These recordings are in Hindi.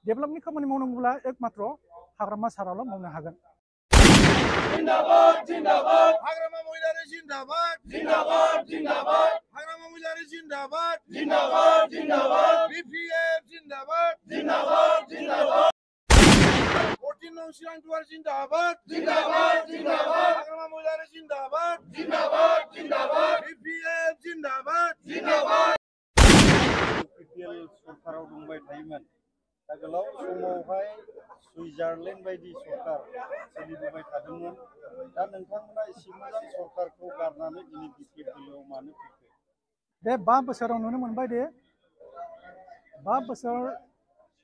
डेभेलपनि खामानि मावनांगौब्ला एकमात्र हाग्रामा साराल' मावनो हागोन। जिंदाबाद जिंदाबाद हाग्रामा महिलारि जिंदाबाद जिंदाबाद जिंदाबाद हाग्रामा महिलारि जिंदाबाद जिंदाबाद जिंदाबाद बीपीएफ जिंदाबाद जिंदाबाद जिंदाबाद 14 नং चिरां दुवार जिंदाबाद जिंदाबाद जिंदाबाद हाग्रामा महिलारि जिंदाबाद जिंदाबाद जिंदाबाद बीपीएफ जिंदाबाद जिंदाबाद बिपिएल सरकाराव दंबाय थायोमोन दा गोलाव समावहाय सुइजारलेण्ड बायदि सरकार सोलिबोबाय थादोंमोन दा नोंथांमोना एसे मोजां सरकारखौ गारनानै दिनै बिपिएलआव मानो फैखो? बे 5 बोसोराव नुनो मोनबाय दि 5 बोसोर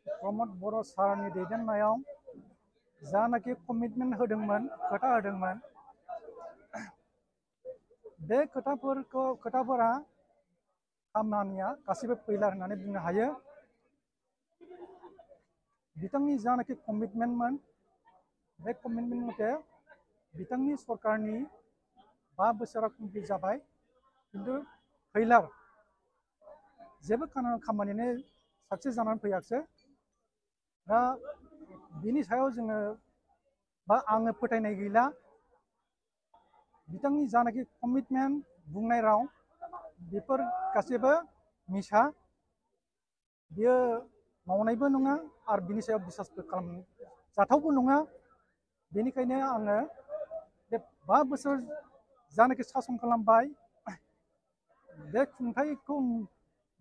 प्रमद बर' सारनि दैदेननायाव जानाखि कमिटमेन्ट होदोंमोन खोथा होदोंमोन बे खोथाफोरा खामानिया गासिबो फैला होननानै बुंनो हायो। बिथांनि जानाखि कमिटमेन्टमोन बे कमिटमेन्ट मथे बिथांनि सरकारनि 5 बोसोरा कमप्लिट जाबाय किन्तु फैलार जेबो खामानियानो साक्सेस जानानै फैयाखै। दा बिनि सायाव जोङो बा आङो फोथायनाय गैला बिथांनि जानाखि कमिटमेन्ट बुंनाय राव बेफोर गासैबो मिसा बियो मावनायबो नङा आरो बिनि सायाव बिसासबो खालामजाथावबो नङा। बेनिखायनो आङो बे 5 बोसोर जानाखि सासन खालामबाय बे खुंथायखौ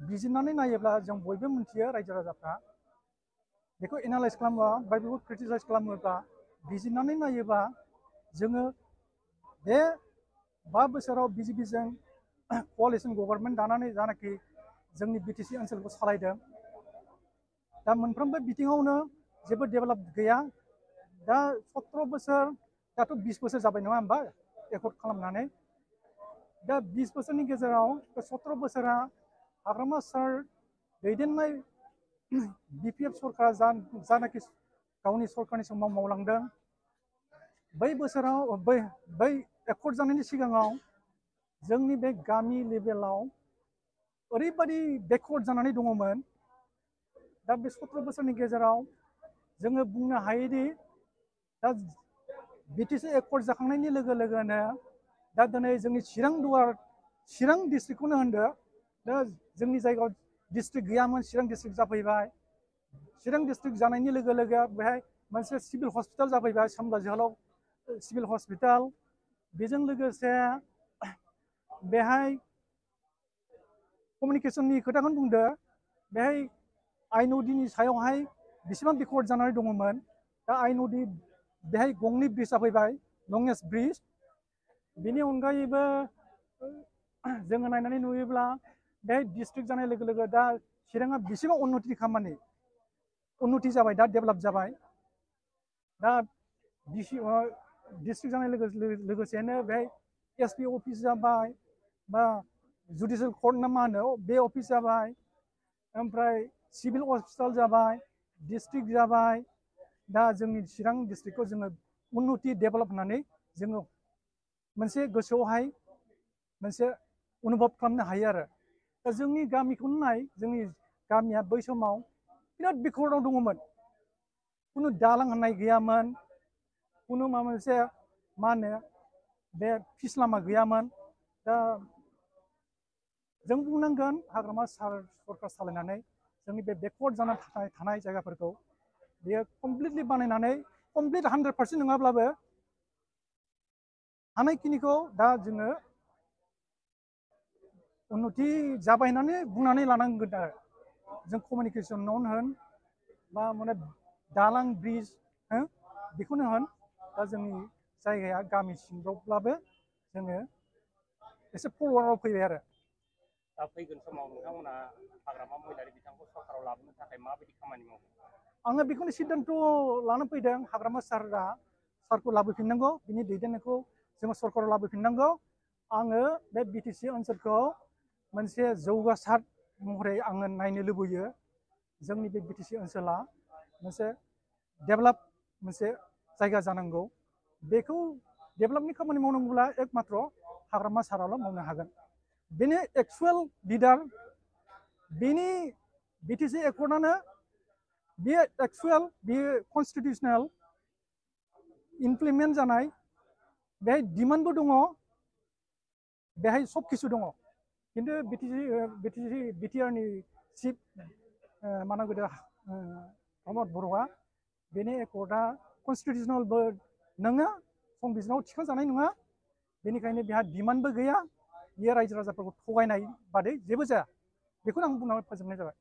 बिजिरनानै नायोब्ला जों बयबो मिथियो रायजो राजाफ्रा बेखौ एनालाइज खालामोबा बा बेखौ क्रिटिसाइज खालामोबा बिजिरनानै नायोबा जोङो बे 5 बोसोराव बिजेपिजों क'लिसन गभर्नमेन्ट दानानै जानाखि जोंनि बिटिसि ओनसोलखौ सालायदों दा मोनफ्रोमबो बिथिङावनो जेबो डेभेलप गैया। दा 17 बोसोर दाथ' 20 बोसोर जाबाय नङा होमबा एकर्ड खालामनानै दा 20 बोसोरनि गेजेराव 17 बोसोरा हाग्रामा सार दैदेननाय बिपिएफ सरकारा जानाखि गावनि सरकारनि समाव मावलांदों बै बोसोराव बै एकर्ड जानायनि सिगाङाव जोंनि बे गामि लेभेलाव ओरैबायदि बेकवर्ड जानानै दङमोन। दा बे 17 बोसोरनि गेजेराव जोङो बुंनो हायोदि दा बिटिसि एकर्ड जाखांनायनि लोगो लोगोनो दा दिनै जोंनि चिरां डिस्ट्रिक्टखौनो होनदो दा जोंनि जायगायाव डिस्ट्रिक्ट गैयामोन चिरां डिस्ट्रिक्ट जाफैबाय। चिरां डिस्ट्रिक्ट जानायनि लोगो लोगो बेहाय मोनसे सिभिल हस्पिटाल जाफैबाय सामला जोहोलाव सिभिल हस्पिटाल। बेजों लोगोसे बेहाय कमिउनिकेसननि खोथाखौनो बुंदो बेहाय आइ नदीनि सायावहाय बेसेबां बेकवर्ड जानानै दङमोन दा आइ नदी बेहाय गंनै ब्रिज जाफैबाय लंगेस्ट ब्रिज। बेनि अनगायैबो जोङो नायनानै नुयोब्ला बेहाय डिस्ट्रिक्ट जानाय लोगो लोगो दा चिराङा बेसेबां उन्नति जाबाय दा डेभेलप जाबाय। दा डिस्ट्रिक्ट जानाय लोगोसेनो बेहाय एसपि अफिस जाबाय बा जुडिशियेल कर्ट ना मा होनो बे अफिस जाबाय ओमफ्राय सिभिल हस्पिटाल जाबाय डिस्ट्रिक्ट जाबाय। दा जोंनि चिरां डिस्ट्रिक्टखौ जोङो उन्नति डेभेलप होननानै जोङो मोनसे गोसोआवहाय मोनसे अनुभब खालामनो हायो आरो। दा जोंनि गामिखौनो नाय जोंनि गामिया बै समाव बिराद बेकवर्डआव दङमोन खुनु दालां होननाय गैयामोन खुनु माबा मोनसे मा होनो बे फिस लामा गैयामोन। दा जों बुंनांगोन हाग्रामा सरकार सालायनानै जोंनि बे बेकवर्ड जानानै थानाय जायगाफोरखौ बेयो कमप्लिटलि बानायनानै कमप्लिट 100% नङाब्लाबो हानायखिनिखौ दा जोङो उन्नति जाबाय होननानै बुंनानै लानांगोन आरो। जों कमिउनिकेसनावनो होन बा माने दालां ब्रिज बेखौनो होन दा जोंनि जायगाया गामि सिंफ्रावब्लाबो जोङो एसे फरवार्डआव फैबाय आरो। दा फैगोन समाव नोंथांमोना हाग्रामा महिलारि बिथांखौ सरकाराव लाबोनो थाखाय माबायदि खामानि मावो? आङो बेखौनो सिद्धान्त लानो फैदों हाग्रामा सारखौ लाबोफिननांगौ बिनि दैदेननायखौ जोङो सरकाराव लाबोफिननांगौ। आङो बे बिटिसि ओनसोलखौ मोनसे जौगासार महरै आङो नायनो लुबैयो। जोंनि बे बिटिसि ओनसोला मोनसे डेभेलप मोनसे जायगा जानांगौ। बेखौ डेभेलपनि खामानि मावनांगौब्ला एकमात्र हाग्रामा साराल' मावनो हागोन। बेनि एक्सुवेल लिडार बेनि बिटिसि एकर्डआनो बे एक्चुअल बे कन्स्टिटिउसनेल इमप्लिमेन्ट जानाय बेहाय डिमान्डबो दङ बेहाय सब किसु दङ खिन्थु बिटिआरनि चिफ मानांगोदा प्रमद बर'आ बेनि एकर्डआ कन्स्टिटिउसनेलबो नङा संबिजिराव थिखांजानाय नङा बेनिखायनो बेहा डिमान्डबो गैया बेयो रायजो राजाफोरखौ थगायनाय बादै जेबो जाया बेखौनो आं बुंनानै फोजोबनाय जाबाय।